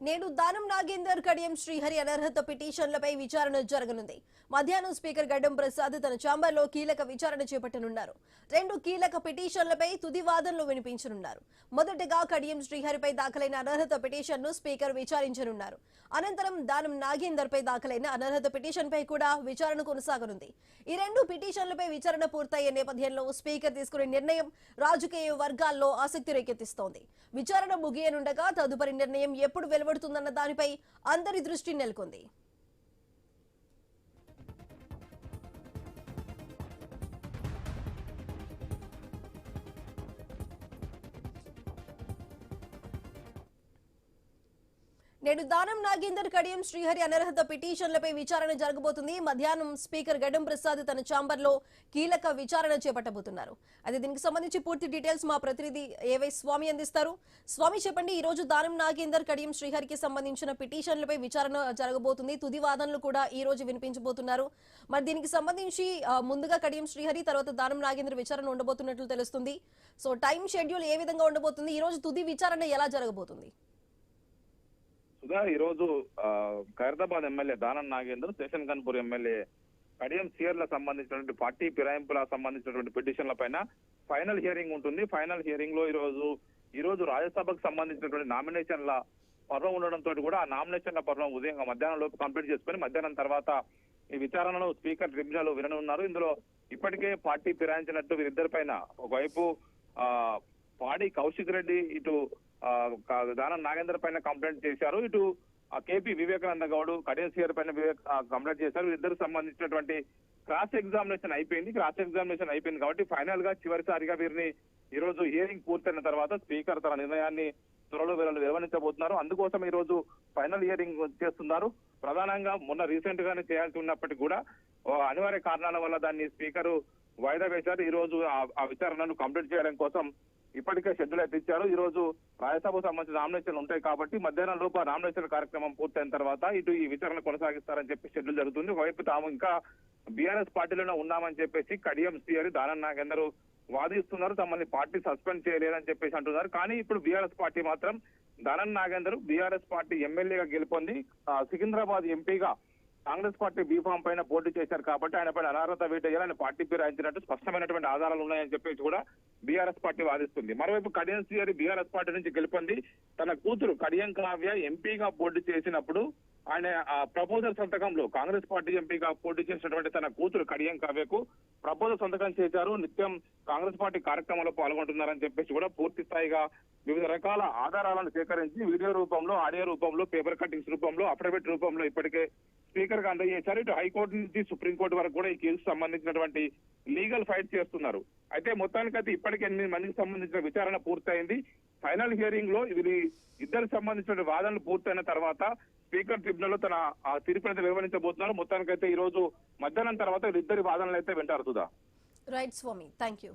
నేడు దానం నాగేందర్ కడియం శ్రీహరి అనర్హత పిటిషన్లపై విచారణ జరగనుంది. మధ్యాహ్నం స్పీకర్ గడ్డం ప్రసాద్ తన ఛాంబర్లో కీలక విచారణ చేపట్టనున్నారు. రెండు కీలక పిటిషన్లపై తుది వాదనలు వినిపించనున్నారు. మొదటగా కడియం శ్రీహరిపై దాఖలైన అనర్హత పిటిషన్ను స్పీకర్ విచారించనున్నారు. అనంతరం దానం నాగేందర్ పై దాఖలైన అనర్హత పిటిషన్పై కూడా విచారణ కొనసాగనుంది. ఈ రెండు పిటిషన్లపై విచారణ పూర్తయ్యే నేపథ్యంలో స్పీకర్ తీసుకునే నిర్ణయం రాజకీయ వర్గాల్లో ఆసక్తి రేకెత్తిస్తోంది. విచారణ ముగియనుండగా తదుపరి నిర్ణయం ఎప్పుడు వెలువడుతుందన్న దానిపై అందరి దృష్టి నెలకొంది. నేడు దానం నాగేందర్ కడియం శ్రీహరి అనర్హత పిటిషన్లపై విచారణ జరగబోతుంది. మధ్యాహ్నం స్పీకర్ గడ్డం ప్రసాద్ తన ఛాంబర్లో కీలక విచారణ చేపట్టబోతున్నారు. అయితే దీనికి సంబంధించి పూర్తి డీటెయిల్స్ మా ప్రతినిధి ఏవై స్వామి అందిస్తారు. స్వామి, చెప్పండి, ఈ రోజు దానం నాగేందర్ కడియం శ్రీహరికి సంబంధించిన పిటిషన్లపై విచారణ జరగబోతుంది. తుది వాదనలు కూడా ఈ రోజు వినిపించబోతున్నారు. మరి దీనికి సంబంధించి ముందుగా కడియం శ్రీహరి, తర్వాత దానం నాగేందర్ విచారణ ఉండబోతున్నట్లు తెలుస్తుంది. సో టైం షెడ్యూల్ ఏ విధంగా ఉండబోతుంది? ఈ రోజు తుది విచారణ ఎలా జరగబోతుంది? సుధా, ఈ రోజు Khairatabad MLA Danam Nagender, station Ghanpur MLA Kadiyam శ్రీహరిల సంబంధించినటువంటి పార్టీ ఫిరాయింపులకు సంబంధించినటువంటి పిటిషన్ల పైన ఫైనల్ హియరింగ్ ఉంటుంది. ఫైనల్ హియరింగ్ లో ఈ రోజు రాజ్యసభకు సంబంధించినటువంటి నామినేషన్ల పర్వం ఉండడంతో కూడా ఆ నామినేషన్ల పర్వం ఉదయం మధ్యాహ్నం లోపు కంప్లీట్ చేసుకుని మధ్యాహ్నం తర్వాత ఈ విచారణను స్పీకర్ ట్రిబ్యునల్ విననున్నారు. ఇందులో ఇప్పటికే పార్టీ ఫిరాయించినట్టు వీరిద్దరి పైన ఒకవైపు పాడి కౌశిక్ రెడ్డి, ఇటు దానం నాగేందర్ పైన కంప్లైంట్ చేశారు. ఇటు కేపీ వివేకానంద గౌడ్ కడియం శ్రీహరి పైన కంప్లైంట్ చేశారు. వీరిద్దరికి సంబంధించినటువంటి క్రాస్ ఎగ్జామినేషన్ అయిపోయింది కాబట్టి ఫైనల్ గా చివరిసారిగా వీరిని ఈ రోజు హియరింగ్ పూర్తయిన తర్వాత స్పీకర్ తన నిర్ణయాన్ని త్వరలో వెలువరించబోతున్నారు. అందుకోసం ఈ రోజు ఫైనల్ హియరింగ్ చేస్తున్నారు. ప్రధానంగా మొన్న రీసెంట్ గానే చేయాల్సి ఉన్నప్పటికీ కూడా అనివార్య కారణాల వల్ల దాన్ని స్పీకర్ వాయిదా వేశారు. ఈ రోజు ఆ విచారణను కంప్లీట్ చేయడం కోసం ఇప్పటికే షెడ్యూల్ అయితే ఇచ్చారు. ఈ రోజు రాజ్యసభకు సంబంధించిన నామినేషన్లు ఉంటాయి కాబట్టి మధ్యాహ్నం లోపు నామినేషన్ కార్యక్రమం పూర్తయిన తర్వాత ఇటు ఈ విచారణ కొనసాగిస్తారని చెప్పి షెడ్యూల్ జరుగుతుంది. ఒకవైపు తాము ఇంకా బీఆర్ఎస్ పార్టీలోనే ఉన్నామని చెప్పేసి కడియం శ్రీహరి, దానం నాగేందర్ వాదిస్తున్నారు. తమని పార్టీ సస్పెండ్ చేయలేదని చెప్పేసి అంటున్నారు. కానీ ఇప్పుడు బీఆర్ఎస్ పార్టీ మాత్రం దానం నాగేందర్ బీఆర్ఎస్ పార్టీ ఎమ్మెల్యేగా గెలుపొంది సికింద్రాబాద్ ఎంపీగా కాంగ్రెస్ పార్టీ బీఫామ్ పైన పోటీ చేశారు కాబట్టి ఆయన పైన అనర్హత వేటేయాలని ఆయన పార్టీ ఫిరాయించినట్టు స్పష్టమైనటువంటి ఆధారాలు ఉన్నాయని చెప్పేసి కూడా బీఆర్ఎస్ పార్టీ వాదిస్తుంది. మరోవైపు కడియం శ్రీహరి బీఆర్ఎస్ పార్టీ నుంచి గెలుపొంది తన కూతురు కడియం కావ్య ఎంపీగా పోటీ చేసినప్పుడు ఆయన ప్రపోజల్ సంతకంలో కాంగ్రెస్ పార్టీ ఎంపీగా పోటీ చేసినటువంటి తన కూతురు కడియం కావ్యకు ప్రపోజల్ సంతకం చేశారు. నిత్యం కాంగ్రెస్ పార్టీ కార్యక్రమంలో పాల్గొంటున్నారని చెప్పేసి కూడా పూర్తి స్థాయిగా వివిధ రకాల ఆధారాలను సేకరించి వీడియో రూపంలో, ఆడియో రూపంలో, పేపర్ కట్టింగ్స్ రూపంలో, అఫిడవిట్ రూపంలో ఇప్పటికే స్పీకర్ గా అందజేశారు. ఇటు హైకోర్టు నుంచి సుప్రీంకోర్టు వరకు కూడా ఈ కేసుకు సంబంధించినటువంటి లీగల్ ఫైట్ చేస్తున్నారు. అయితే మొత్తానికైతే ఇప్పటికే 8 మందికి సంబంధించిన విచారణ పూర్తయింది. ఫైనల్ హియరింగ్ లో ఇద్దరికి సంబంధించిన వాదనలు పూర్తయిన తర్వాత స్పీకర్ ట్రిబ్యునల్ లో తన తీర్పునైతే వెలువరించబోతున్నారు. మొత్తానికైతే ఈ రోజు మధ్యాహ్నం తర్వాత వీరిద్దరి వాదనలు అయితే వింటారు. Sudha. Right Swami, thank you.